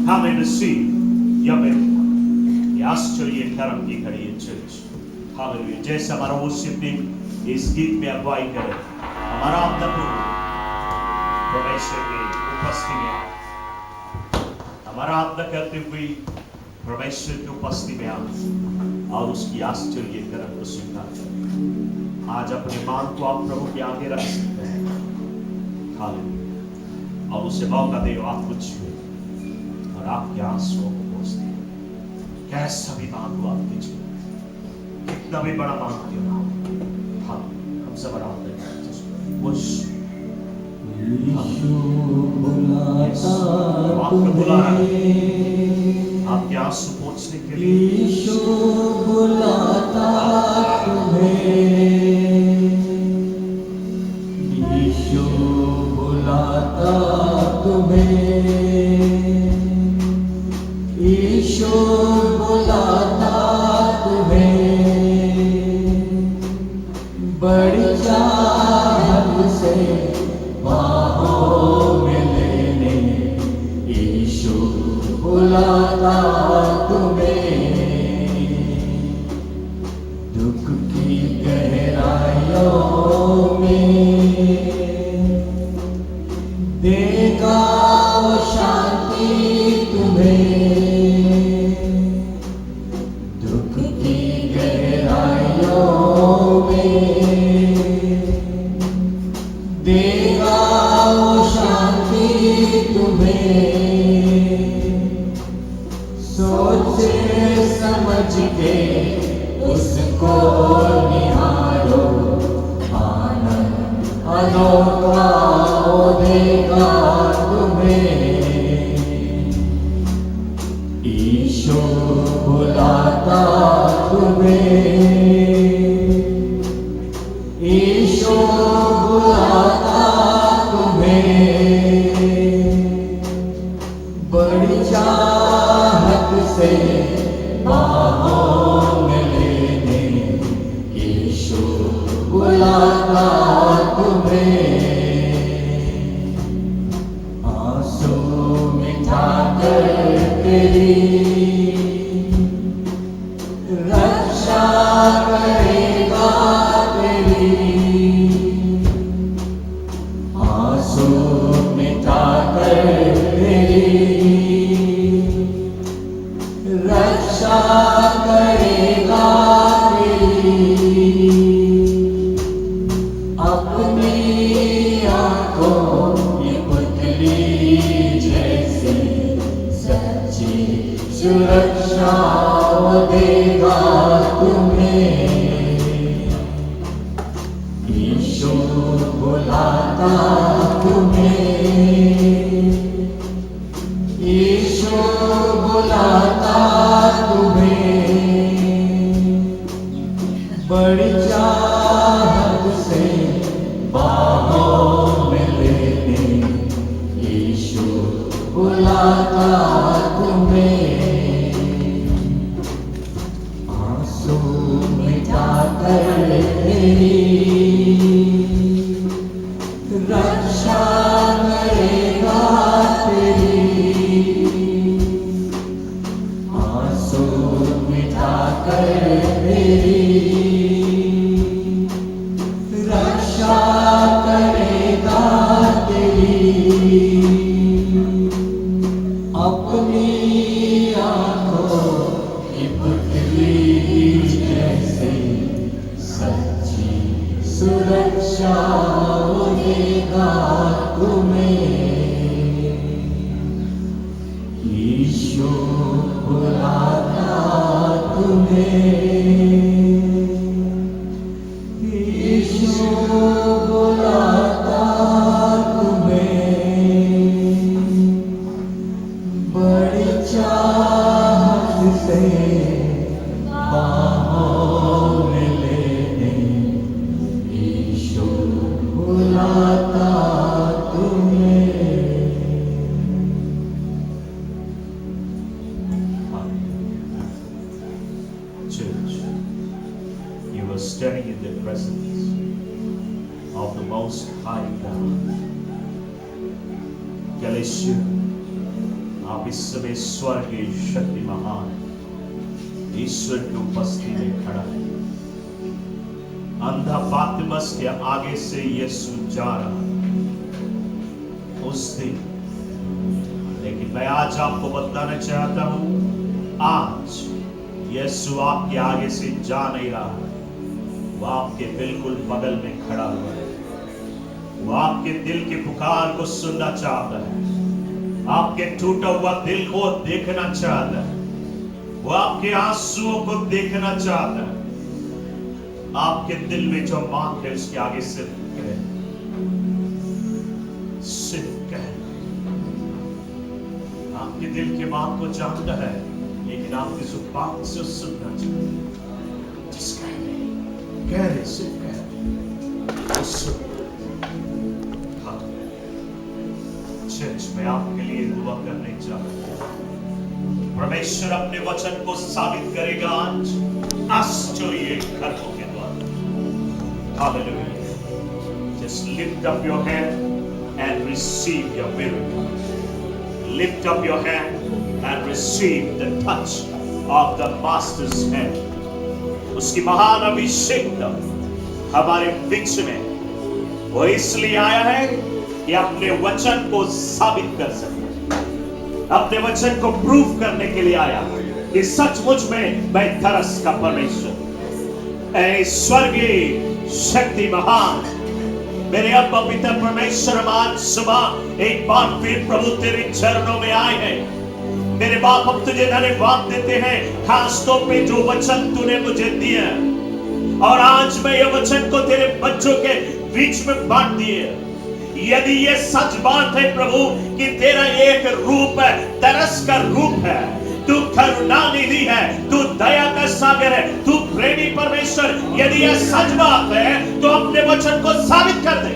Come and receive your miracle. ये आश्चर्य कर्म की घड़ी है चर्च। हालेलुया। जैसे हमारा वर्शिप टीम इस गीत में अगुवाई करे, हमारा अपना परमेश्वर की उपस्थिति में, हमारा अपना करते हुए परमेश्वर की उपस्थिति में आए और उसकी आश्चर्य कर्म को स्वीकार करें। आज अपने मांग को आप प्रभु के आगे रख सकते हैं। हालेलुया। और उसे मौका दे, आप कुछ और आपके आंसुओं को पोंछ दे। कैसा भी मांग को आप कीजिए, कितना भी बड़ा मांग क्यों, हम सब आराधना करें। आपको बुला रहा है आपके आंसू पोंछने के लिए। यीशु बुलाता तुम्हें, यीशु बुलाता तुम्हें, यीशु बुलाता तुम्हें, बड़ी चाहत से बाहों में लेने, यीशु बुलाता तुम्हें, दुख की गहराइयों में देगा वो शांति तुम्हें, दुख की गहराइयों में देगा वो शांति तुम्हें। सोच समझ के उसको निहारो, आनंद अनोखा वो देगा तुम्हें। यीशु बुलाता तुम्हें, यीशु बुलाता तुम्हें, बड़ी चाहत से बाहों में लेने, यीशु बुलाता तुम्हें। आंसू मिटा कर तेरी रक्षा करे आंसू मिटाकर तेरी रक्षा करेगा तेरी, अपनी आंखों की पुतली जैसी सच्ची सुरक्षा वो देगा तुम्हें। यीशु बुलाता तुम्हें, यीशु बुलाता तुम्हें, बड़ी चाहत से बाहों में लेने यीशु बुलाता तुम्हें। आंसू मिटाकर तेरी रक्षा करेगा तेरी, आंसू मिटाकर तेरी रक्षा करेगा तेरी, अपनी आंखों की पुतली जैसे सच्ची सुरक्षा वो देगा तुम्हें। यीशु बुलाता तुम्हें, यीशु बुलाता तुम्हें, बड़ी चाहत से बाहों में लेने यीशु बुलाता तुम्हें। Church, you were standing in the presence of the Most High God. कलेशिया, आप इस समय स्वर्गीय शक्ति महान ईश्वर की उपस्थिति में खड़ा है। अंधा बातिमस के आगे से यीशु जा रहा है उस दिन, लेकिन मैं आज आपको बताना चाहता हूं, आज यीशु आपके आगे से जा नहीं रहा है, वो आपके बिल्कुल बगल में खड़ा हुआ है। वो आपके दिल की पुकार को सुनना चाहता है, आपके टूटा हुआ दिल को देखना चाहता है, वो आपके आंसुओं को देखना चाहता है। आपके दिल में जो मांग है उसके आगे सिर्फ कह, सिर्फ कह। आपके दिल के मांग को जानता है, लेकिन आपकी जुबान से सुनना चाहता है। जिस कह रहे सिर्फ कह रहे, सुन। हाँ, चर्च में आपके लिए दुआ करने चाहता हूं। परमेश्वर अपने वचन को साबित करेगा आज आश्चर्य कर्मों के द्वारा। Hallelujah. Just lift up your hand and receive your miracle. Lift up your hand and receive the touch of the Master's hand. उसकी महान अभिषेक हमारे बीच में वो इसलिए आया है कि अपने वचन को साबित कर सके, अपने वचन को प्रूव करने के लिए आया कि सचमुच में मैं तरस का परमेश्वर, ऐ स्वर्गीय शक्ति महान, मेरे अब्बा पिता परमेश्वर, आज सुबह एक बार फिर प्रभु तेरे चरणों में आए हैं। मेरे बाप अब तुझे धन्यवाद देते हैं खास तौर पे जो वचन तूने मुझे दिया, और आज मैं ये वचन को तेरे बच्चों के बीच में बांट दिए। यदि ये सच बात है प्रभु कि तेरा एक रूप है, तरस का रूप है, तू करुणानिधि है, तू दया का सागर है, तू प्रेमी परमेश्वर, यदि यह सच बात है तो अपने वचन को साबित कर दे।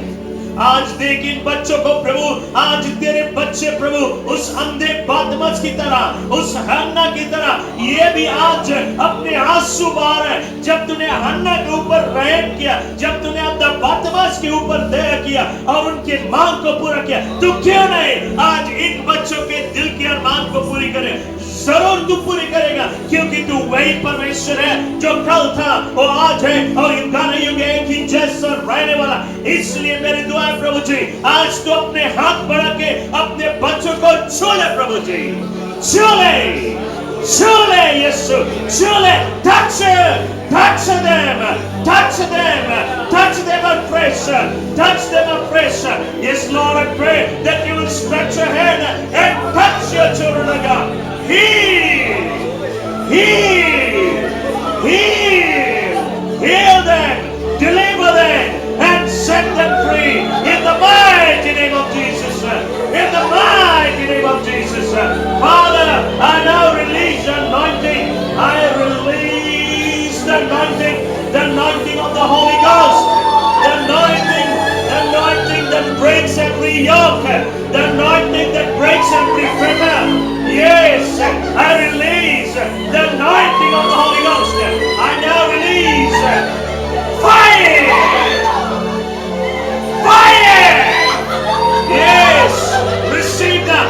आज देख इन बच्चों को प्रभु, आज तेरे बच्चे प्रभु उस अंधे बातमस की तरह, उस हन्ना की तरह ये भी आज अपने आंसू बहा रहे हैं। जब तूने हन्ना के ऊपर रहम किया, जब तूने अंधे बातमस के ऊपर दया किया और उनके मांग को पूरा किया, तो क्यों नहीं आज इन बच्चों के दिल के अरमान को पूरी करे। जरूर तू पूरी करेगा, क्योंकि तू वही परमेश्वर है जो कल था वो आज है और युग एक ही जैसा रहने वाला। इसलिए मेरी दुआ है प्रभु जी, आज तो अपने हाथ बढ़ा के अपने बच्चों को छू ले प्रभु जी, छू ले, छू ले यीशु, छू ले, touch them, touch them afresh, touch them afresh. Yes Lord, I pray that you will stretch your hand and touch your children of God. Heal, heal, heal, heal them, deliver them and set them free in the mighty name of Jesus, in the mighty name of Jesus. Father, I now release the anointing, I release the anointing of the Holy Ghost, the anointing that breaks every yoke, the anointing that breaks every fetter. Yes, I release the anointing of the Holy Ghost. I now release fire, fire. Yes, receive that,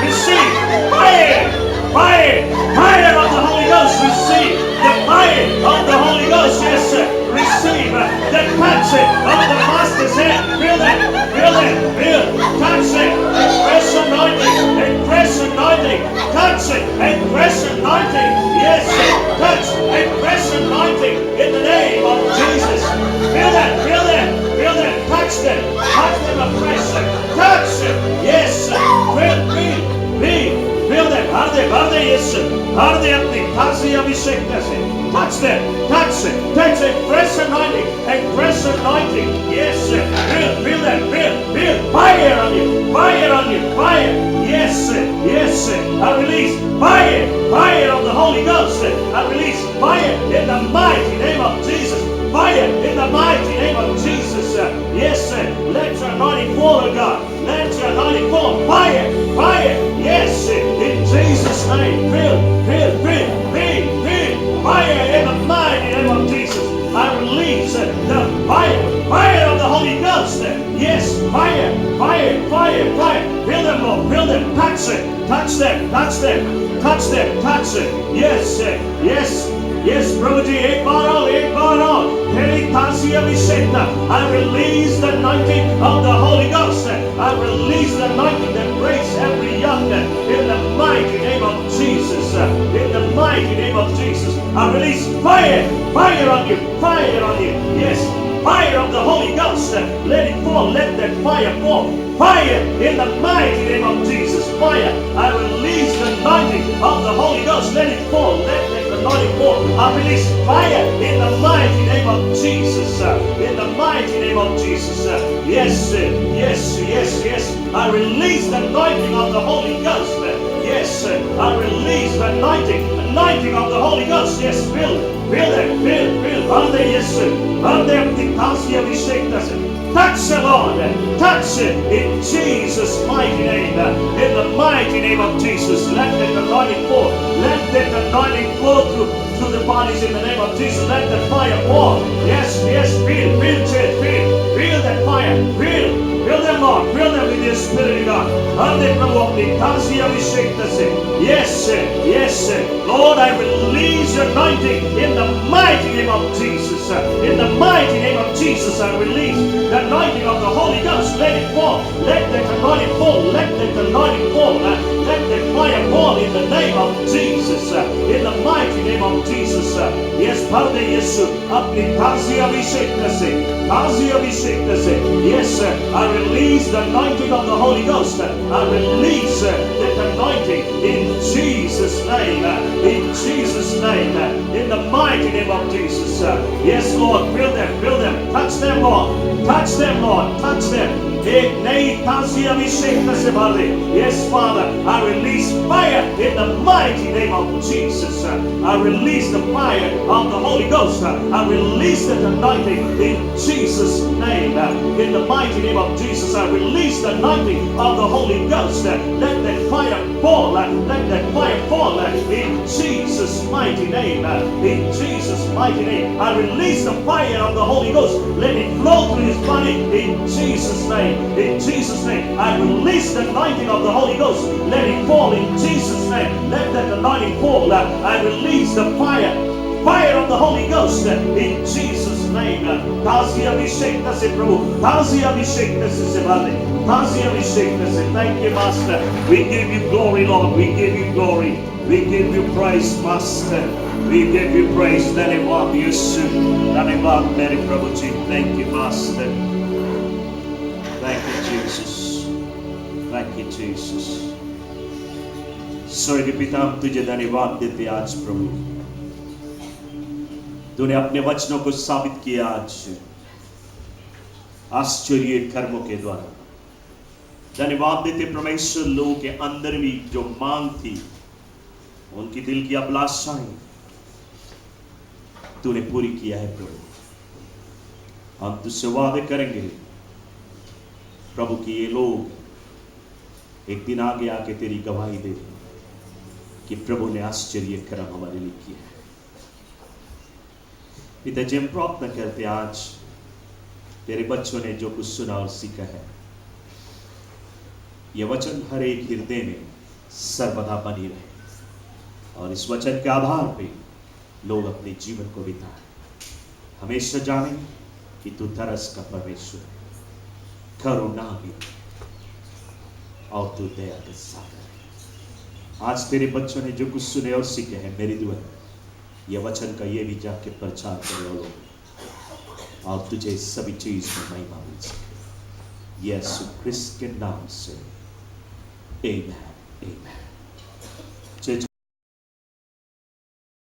receive fire, fire, fire of the Holy Ghost. Receive the fire of the Holy Ghost. Yes, receive the touch of the Master's hand. Feel that, feel, touch it, and fresh anointing, touch it, and fresh anointing. Yes, touch and fresh anointing in the name of Jesus. Feel that, touch them afresh, touch it. Yes, feel them, भर दे यीशु, भर दे अपनी खासी अभिषेक से, touch them, fresh anointing and fresh anointing. Yes, feel them, feel fire on you, fire. Yes, I release fire of the Holy Ghost. I release fire in the mighty name of Jesus. Fire in the mighty name of Jesus. Yes, let your anointing fall, oh God. Let your anointing fall. Fire. Yes, in Jesus' name. Feel. Fire in the mighty name of Jesus. I release the fire of the Holy Ghost. Yes, fire. Feel them, Lord. Feel them. Touch them. Yes, Prabhu ji, ek baar aao. Meri tasi abhishek. I release the anointing of the Holy Ghost. I release the anointing that breaks every yoke in the mighty name of Jesus. In the mighty name of Jesus. I release fire on you. Yes, fire of the Holy Ghost. Let it fall. Let that fire fall. Fire in the mighty name of Jesus. Fire. I release the anointing of the Holy Ghost. Let it fall. Let that anointing fall. I release fire in the mighty name of Jesus. In the mighty name of Jesus. Yes. I release the anointing of the Holy Ghost. Yes, I release the anointing of the Holy Ghost. Yes, feel that. Father, yes, touch the Lord, touch it in Jesus' mighty name. In the mighty name of Jesus, let that anointing fall. Let that anointing flow through the bodies in the name of Jesus. Let the fire fall. Yes, feel that fire. Fill them, Lord. Fill them with your Spirit, God. Yes, Lord, I release your anointing in the mighty name of Jesus. In the mighty name of Jesus, I release the anointing of the Holy Ghost. Let it fall. Let that anointing fall. Let that anointing fall. Let that fire fall in the name of Jesus. In the mighty name of Jesus. Yes, Father, yes, apni tazi abhishek se. Yes, I release the anointing of the Holy Ghost. I release that anointing in Jesus' name. In Jesus' name. In the mighty name of Jesus. Yes, Lord, fill them. Touch them, Lord. Touch them. Yes, Father, I release fire in the mighty name of Jesus. I release the fire of the Holy Ghost. I release that anointing in Jesus' name. In the mighty name of Jesus, I release the anointing of the Holy Ghost. Let that fire fall. Let that fire fall in Jesus' mighty name. In Jesus' mighty name, I release the fire of the Holy Ghost. Let it flow through his body in Jesus' name. In Jesus' name, I release the anointing of the Holy Ghost. Let it fall in Jesus' name. Let that anointing fall. I release the fire of the Holy Ghost in Jesus' name. ताज़ी अभिषेक से प्रभु, ताज़ी अभिषेक से वाले, ताज़ी अभिषेक से. Thank you, Master. We give you glory, Lord. We give you glory. We give you praise, Master. We give you praise. धन्यवाद यीशु, धन्यवाद मेरे प्रभु जी. Thank you, Master. Thank you, Jesus. Thank you, Jesus. स्वर्गीय पिता, हम तुझे धन्यवाद देते आज प्रभु. तूने अपने वचनों को साबित किया आज आश्चर्य कर्मों के द्वारा. धन्यवाद देते परमेश्वर, लोगों के अंदर भी जो मांग थी, उनकी दिल की अभिलाषाएं तूने पूरी किया है प्रभु. हम तुझसे वादे करेंगे प्रभु कि ये लोग एक दिन आगे आके तेरी गवाही दे कि प्रभु ने आश्चर्य कर्म हमारे लिए किया है. पिता जी, हम प्रार्थना करते आज तेरे बच्चों ने जो कुछ सुना और सीखा है, यह वचन हर एक हृदय में सर्वदा बनी रहे और इस वचन के आधार पे लोग अपने जीवन को बिताएं. हमेशा जाने कि तू तरस का परमेश्वर, करुणा भी और तू दया का सागर है. आज तेरे बच्चों ने जो कुछ सुने और सीखे हैं, मेरी दुआ है यह वचन का ये भी जाके प्रचार करे लोग और तुझे सभी चीज में महिमा मिल सके. यीशु क्रिस्त के नाम से आमीन.